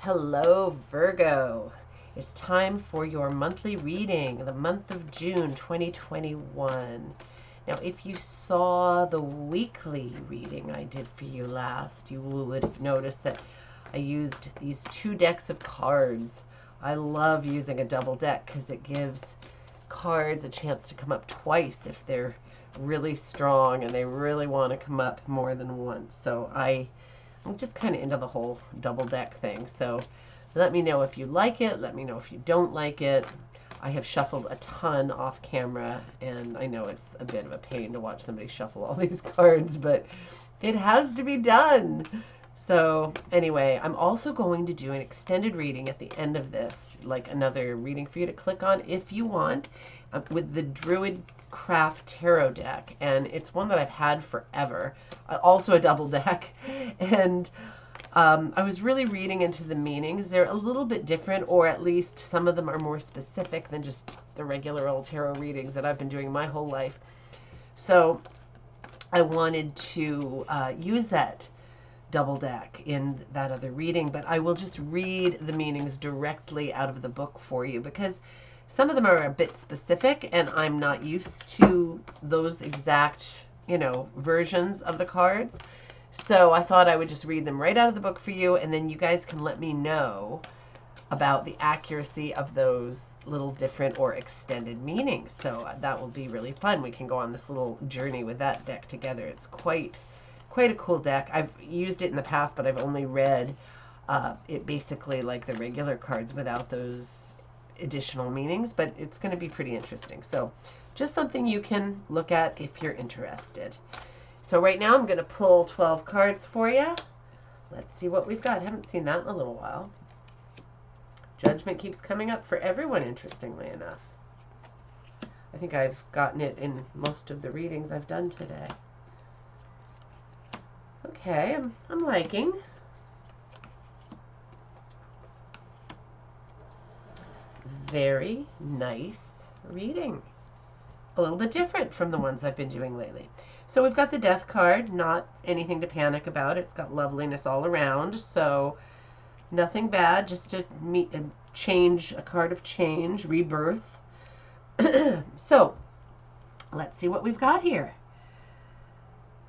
Hello, Virgo. It's time for your monthly reading, the month of June 2021. Now, if you saw the weekly reading I did for you last, you would have noticed that I used these two decks of cards. I love using a double deck because it gives cards a chance to come up twice if they're really strong and they really want to come up more than once. So I'm just kind of into the whole double deck thing. So let me know if you like it. Let me know if you don't like it. I have shuffled a ton off camera, and I know it's a bit of a pain to watch somebody shuffle all these cards, but it has to be done. So anyway, I'm also going to do an extended reading at the end of this, like another reading for you to click on if you want, with the Druid Craft Tarot deck, and it's one that I've had forever. Also a double deck, and I was really reading into the meanings. They're a little bit different, or at least some of them are more specific than just the regular old tarot readings that I've been doing my whole life. So I wanted to use that double deck in that other reading, but I will just read the meanings directly out of the book for you because some of them are a bit specific and I'm not used to those exact, versions of the cards. So I thought I would just read them right out of the book for you, and then you guys can let me know about the accuracy of those little different or extended meanings. So that will be really fun. We can go on this little journey with that deck together. It's quite a cool deck. I've used it in the past, but I've only read it basically like the regular cards without those additional meanings, but it's going to be pretty interesting. So just something you can look at if you're interested. So right now I'm going to pull 12 cards for you. Let's see what we've got. I haven't seen that in a little while. Judgment keeps coming up for everyone, interestingly enough. I think I've gotten it in most of the readings I've done today. Okay, I'm liking. Very nice reading. A little bit different from the ones I've been doing lately. So we've got the Death card, not anything to panic about. It's got loveliness all around, so nothing bad, just to meet and change, a card of change, rebirth. So let's see what we've got here.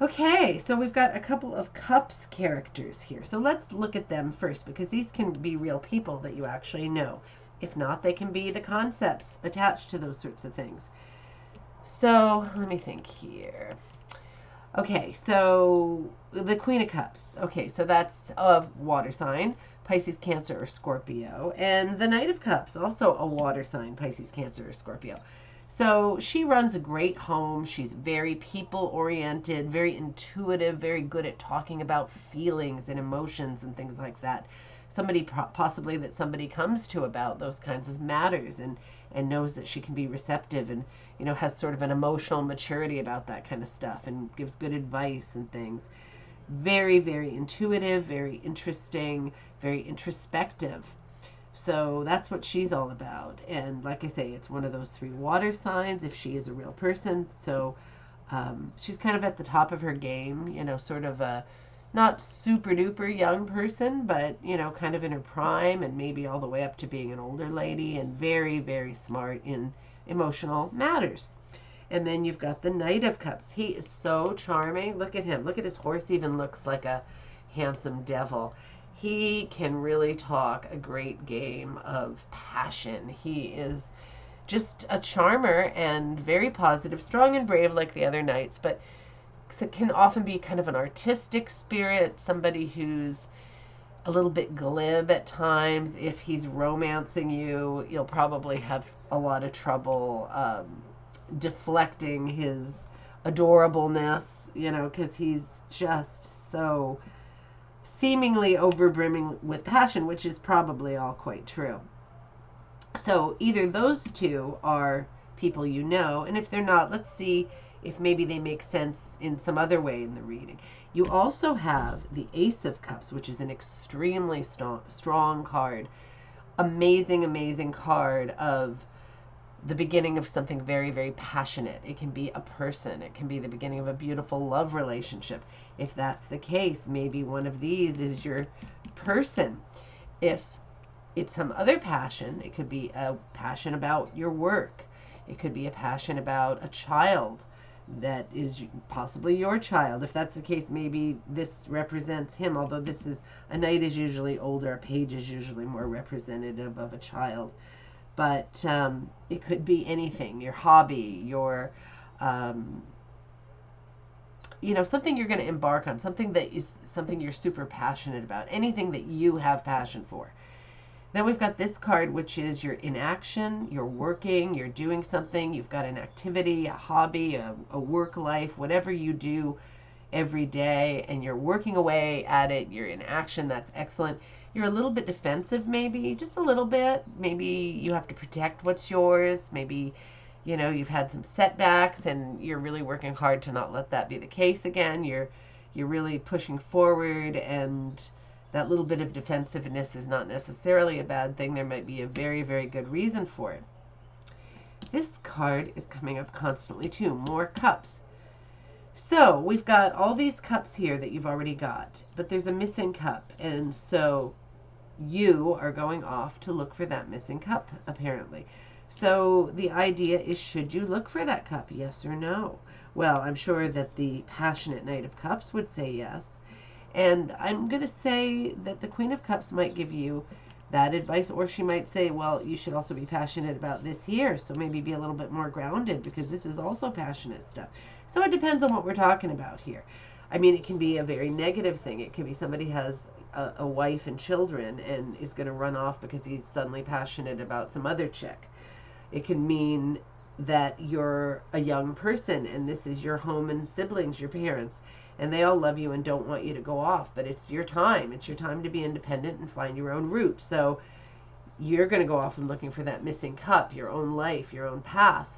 Okay, so we've got a couple of Cups characters here. So let's look at them first, because these can be real people that you actually know. If not, they can be the concepts attached to those sorts of things. So let me think here. Okay, so the Queen of Cups. Okay, so that's a water sign, Pisces, Cancer, or Scorpio. And the Knight of Cups, also a water sign, Pisces, Cancer, or Scorpio. So she runs a great home. She's very people-oriented, very intuitive, very good at talking about feelings and emotions and things like that. Somebody possibly that somebody comes to about those kinds of matters, and knows that she can be receptive and has sort of an emotional maturity about that kind of stuff and gives good advice and things. Very, very intuitive, very interesting, very introspective. So that's what she's all about. And like I say, it's one of those 3 water signs if she is a real person. So she's kind of at the top of her game, sort of a not super duper young person, but kind of in her prime and maybe all the way up to being an older lady, and very, very smart in emotional matters. And then you've got the Knight of Cups. He is so charming. Look at him. Look at his horse, even looks like a handsome devil. He can really talk a great game of passion. He is just a charmer and very positive, strong and brave like the other knights, but it can often be kind of an artistic spirit, somebody who's a little bit glib at times. If he's romancing you, you'll probably have a lot of trouble deflecting his adorableness, because he's just so seemingly overbrimming with passion, which is probably all quite true. So either those two are people and if they're not, let's see if maybe they make sense in some other way in the reading. You also have the Ace of Cups, which is an extremely strong card. Amazing, amazing card of the beginning of something very, very passionate. It can be a person. It can be the beginning of a beautiful love relationship. If that's the case, maybe one of these is your person. If it's some other passion, it could be a passion about your work. It could be a passion about a child that is possibly your child. If that's the case, maybe this represents him, although a knight is usually older, a page is usually more representative of a child. But it could be anything, your hobby, your um, something you're going to embark on, something that is something you're super passionate about, anything that you have passion for. Then we've got this card, which is you're in action, you're working, you're doing something, you've got an activity, a hobby, a work life, whatever you do every day, and you're working away at it, you're in action, that's excellent. You're a little bit defensive, maybe, just a little bit. Maybe you have to protect what's yours. Maybe, you've had some setbacks and you're really working hard to not let that be the case again. You're really pushing forward, and that little bit of defensiveness is not necessarily a bad thing. There might be a very, very good reason for it. This card is coming up constantly too. More cups. So we've got all these cups here that you've already got, but there's a missing cup. And so you are going off to look for that missing cup, apparently. So the idea is, should you look for that cup, yes or no? Well, I'm sure that the passionate Knight of Cups would say yes. And I'm going to say that the Queen of Cups might give you that advice, or she might say, well, you should also be passionate about this here, so maybe be a little bit more grounded, because this is also passionate stuff. So it depends on what we're talking about here. I mean, it can be a very negative thing. It can be somebody has a wife and children and is going to run off because he's suddenly passionate about some other chick. It can mean that you're a young person and this is your home and siblings, your parents, and they all love you and don't want you to go off, but it's your time. It's your time to be independent and find your own route. So you're going to go off and looking for that missing cup, your own life, your own path.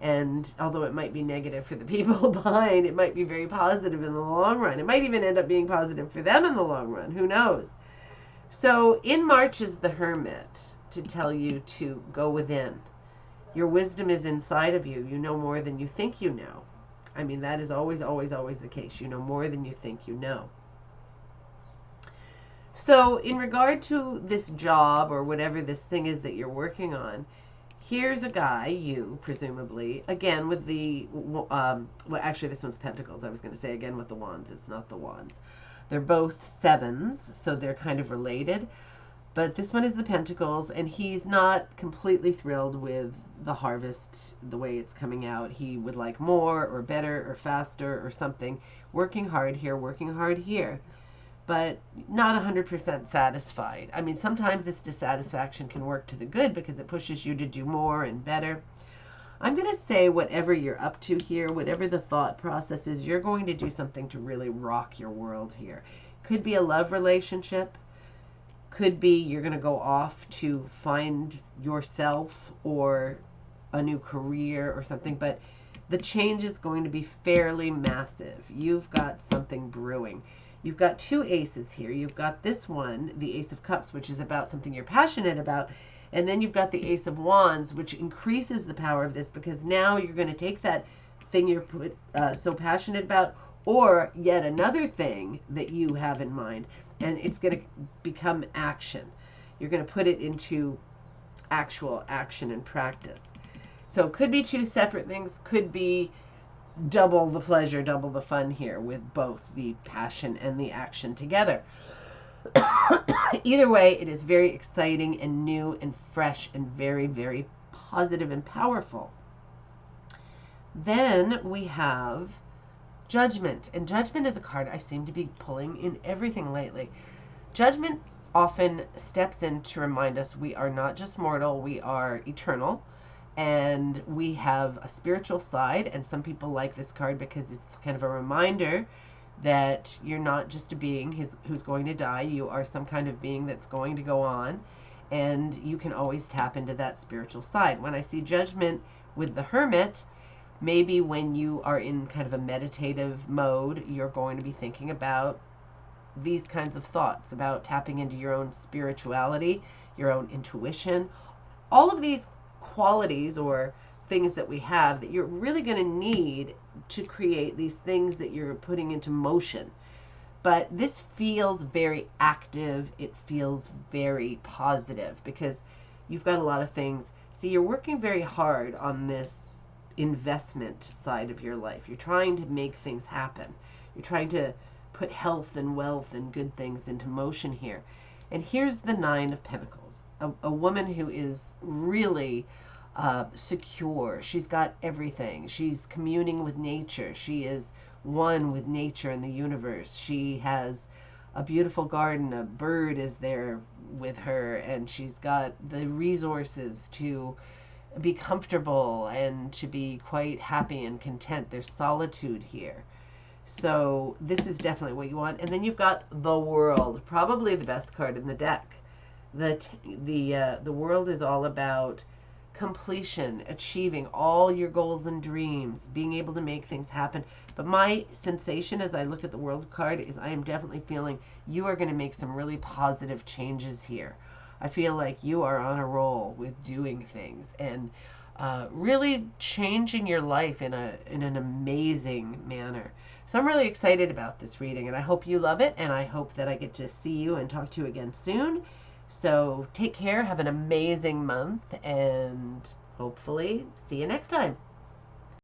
And although it might be negative for the people behind, it might be very positive in the long run. It might even end up being positive for them in the long run. Who knows? So in March is the Hermit, to tell you to go within. Your wisdom is inside of you. You know more than you think you know. I mean, that is always, always, always the case. You know more than you think you know. So in regard to this job or whatever this thing is that you're working on, here's a guy, you presumably, again with the, well, actually this one's Pentacles. I was going to say again with the Wands. It's not the Wands. They're both sevens, so they're kind of related. But this one is the Pentacles, and he's not completely thrilled with the harvest, the way it's coming out. He would like more or better or faster or something. Working hard here, but not 100% satisfied. I mean, sometimes this dissatisfaction can work to the good because it pushes you to do more and better. I'm going to say whatever you're up to here, whatever the thought process is, you're going to do something to really rock your world here. Could be a love relationship. Could be you're going to go off to find yourself or a new career or something, but the change is going to be fairly massive. You've got something brewing. You've got two aces here. You've got this one, the Ace of Cups, which is about something you're passionate about, and then you've got the Ace of Wands, which increases the power of this, because now you're going to take that thing you're so passionate about, or yet another thing that you have in mind, and it's going to become action. You're going to put it into actual action and practice. So it could be two separate things, could be double the pleasure, double the fun here with both the passion and the action together. Either way, it is very exciting and new and fresh and very, very positive and powerful. Then we have Judgment, and Judgment is a card I seem to be pulling in everything lately. Judgment often steps in to remind us we are not just mortal, we are eternal, and we have a spiritual side, and some people like this card because it's kind of a reminder that you're not just a being who's going to die. You are some kind of being that's going to go on, and you can always tap into that spiritual side. When I see Judgment with the Hermit, maybe when you are in kind of a meditative mode, you're going to be thinking about these kinds of thoughts, about tapping into your own spirituality, your own intuition, all of these qualities or things that we have that you're really going to need to create these things that you're putting into motion. But this feels very active. It feels very positive because you've got a lot of things. See, you're working very hard on this investment side of your life. You're trying to make things happen. You're trying to put health and wealth and good things into motion here. And here's the Nine of Pentacles, a woman who is really secure. She's got everything. She's communing with nature. She is one with nature and the universe. She has a beautiful garden. A bird is there with her, and she's got the resources to be comfortable and to be quite happy and content. There's solitude here. So this is definitely what you want. And then you've got the World, probably the best card in the deck. The World is all about completion, achieving all your goals and dreams, being able to make things happen. But my sensation as I look at the World card is I am definitely feeling you are going to make some really positive changes here. I feel like you are on a roll with doing things and really changing your life in an amazing manner. So I'm really excited about this reading, and I hope you love it, and I hope that I get to see you and talk to you again soon. So take care, have an amazing month, and hopefully see you next time.